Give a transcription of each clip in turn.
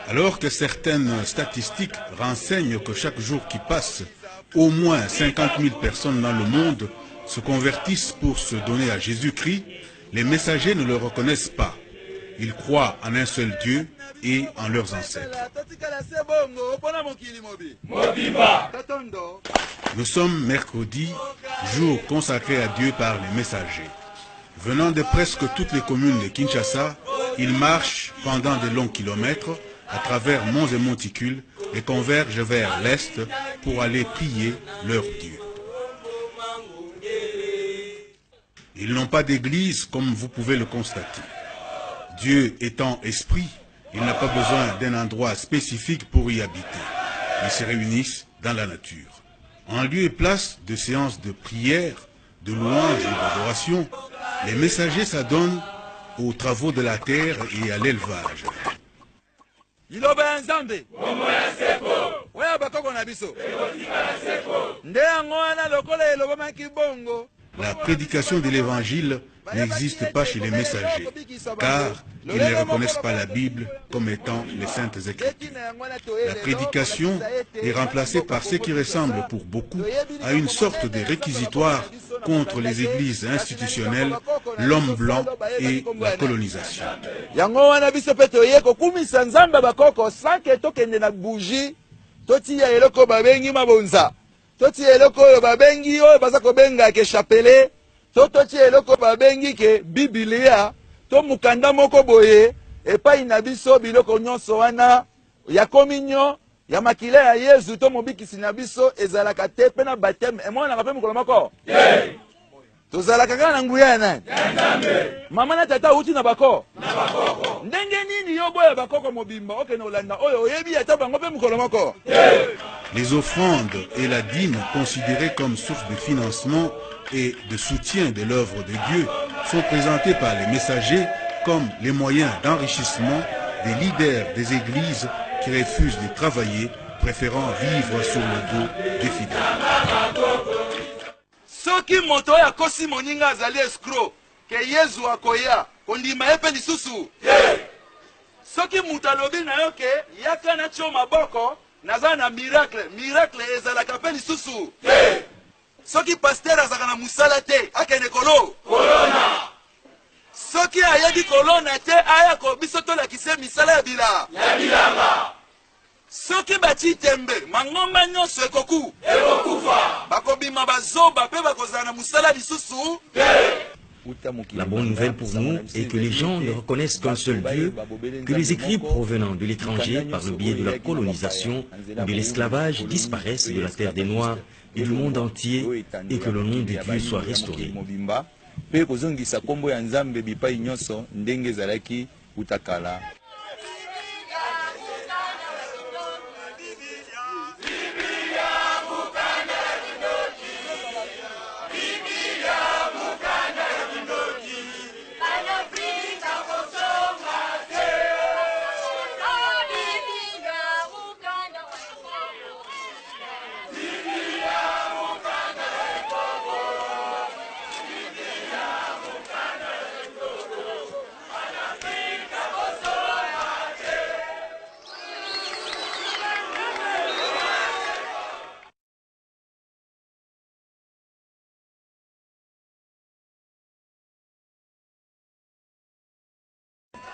Alors que certaines statistiques renseignent que chaque jour qui passe, au moins 50 000 personnes dans le monde se convertissent pour se donner à Jésus-Christ, les messagers ne le reconnaissent pas. Ils croient en un seul Dieu et en leurs ancêtres. Nous sommes mercredi, jour consacré à Dieu par les messagers. Venant de presque toutes les communes de Kinshasa, ils marchent pendant de longs kilomètres à travers monts et monticules et convergent vers l'est pour aller prier leur Dieu. Ils n'ont pas d'église comme vous pouvez le constater. Dieu étant esprit, il n'a pas besoin d'un endroit spécifique pour y habiter. Ils se réunissent dans la nature. En lieu et place de séances de prière, de louanges et d'adoration, les messagers s'adonnent aux travaux de la terre et à l'élevage. La prédication de l'évangile n'existe pas chez les messagers, car ils ne reconnaissent pas la Bible comme étant les saintes écritures. La prédication est remplacée par ce qui ressemble pour beaucoup à une sorte de réquisitoire contre les églises institutionnelles, l'homme blanc et la colonisation. Toti eloko oyo babengi oyo baza kobenga ke chapelet toti eloko babengi ke Biblia to mukanda moko boye epai na biso biloko nyonso wana ya kominyo ya makila ya Yesu to mobikisi na biso ezalaka te pe na baptême emonaka pe mokolo moko tozalaka kaka na nguya ya nani mama na tata uti na bako ndenge nini yo boya bakoko mobimba okene olanda oyo oyebi ata bango pe mokolo moko. Les offrandes et la dîme considérées comme source de financement et de soutien de l'œuvre de Dieu sont présentées par les messagers comme les moyens d'enrichissement des leaders des églises qui refusent de travailler, préférant vivre sur le dos des fidèles. Soki moto ya kosi moninga azali escroc ke Yesu akoya kondima epe lisusu soki mutalobi na yo ke yaka na tio maboko naza na miracle ezalaka pe lisusu soki pasteur azaka na musala te akende kolona soki ayebi kolona te aya ko biso tolakise misala ya bilanga soki bati tembe mangomba nyonso ekokufa bakobima bazoba pe bakozala na musala lisusu. La bonne nouvelle pour nous est que les gens ne reconnaissent qu'un seul Dieu, que les écrits provenant de l'étranger par le biais de la colonisation ou de l'esclavage disparaissent de la terre des Noirs et du monde entier et que le nom de Dieu soit restauré.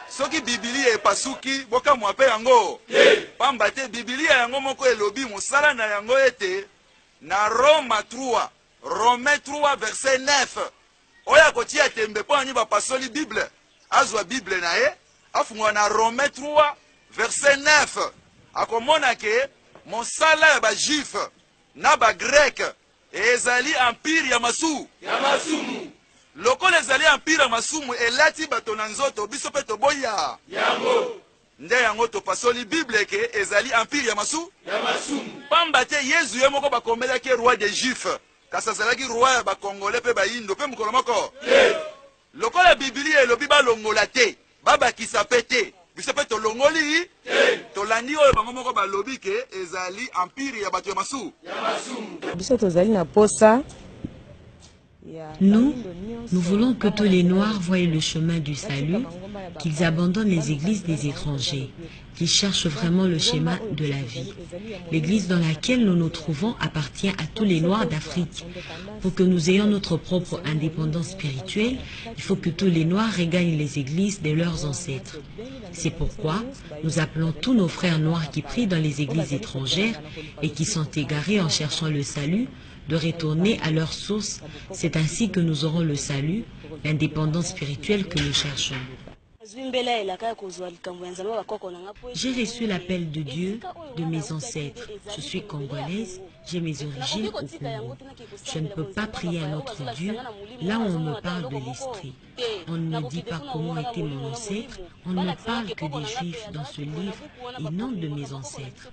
Soki Biblia epasuki boka mwape yango pamba te Biblia yango moko elobi musala na yango ete na Roma 3 Romains 3 verset 9 oya kotia tembe po ani bapasoli Bible azwa Bible na ye afungwa na Romains 3 verset 9 akomona ke mosala ya ba juif na ba grec ezali empire ya masumu lokola ezali empire masumu elati bato na nzoto biso pe toboya yango nde yango topasoli Bible ke ezali empire ya masumu pamba te Yesu ye moko bakomelaki roi des juifs kasi azalaki roi ya bakongole pe bayindo pe mokolo moko lokola Biblia elobi balongola te babakisa pe te biso pe tolongoli tolandi oyo bango moko balobi ke ezali empire ya bato ya masumu biso tozali na posa Nous voulons que tous les Noirs voient le chemin du salut, qu'ils abandonnent les églises des étrangers, qu'ils cherchent vraiment le schéma de la vie. L'église dans laquelle nous nous trouvons appartient à tous les Noirs d'Afrique. Pour que nous ayons notre propre indépendance spirituelle, il faut que tous les Noirs regagnent les églises de leurs ancêtres. C'est pourquoi nous appelons tous nos frères noirs qui prient dans les églises étrangères et qui sont égarés en cherchant le salut, de retourner à leur source. C'est ainsi que nous aurons le salut, l'indépendance spirituelle que nous cherchons. J'ai reçu l'appel de Dieu de mes ancêtres. Je suis congolaise, j'ai mes origines au Congo. Je ne peux pas prier un autre Dieu là où on me parle de l'esprit. On ne me dit pas comment était mon ancêtre, on ne me parle que des Juifs dans ce livre et non de mes ancêtres.